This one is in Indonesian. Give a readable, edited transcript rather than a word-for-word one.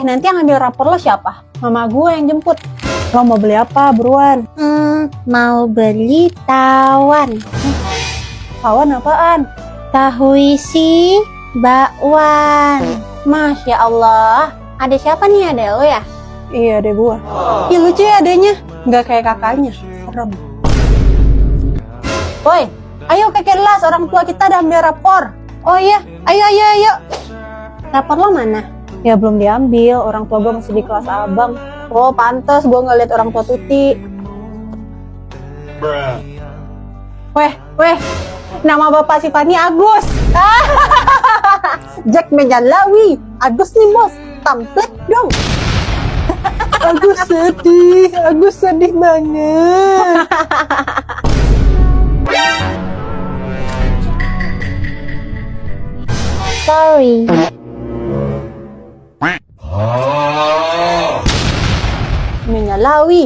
Nanti yang ambil rapor lo siapa? Mama gue yang jemput. Lo mau beli apa, buruan? Mau beli tawon. Tawon apaan? Tahu isi bakwan. Masya Allah. Ada siapa nih, ada lo ya? Iya, adek gue. Ih, lucu ya adeknya. Nggak kayak kakaknya. Serem. Woi, ayo ke kelas. Orang tua kita udah ambil rapor. Oh iya, ayo. Rapor lo mana? Ya belum diambil. Orang tua gue masih di kelas abang. Oh, pantas gue ngeliat orang tua Tuti. Weh. Nama bapak si Fani Agus. Jack Mejalawi. Agus nih bos. Tamplet dong. Agus sedih banget. Sorry. Menyalawi.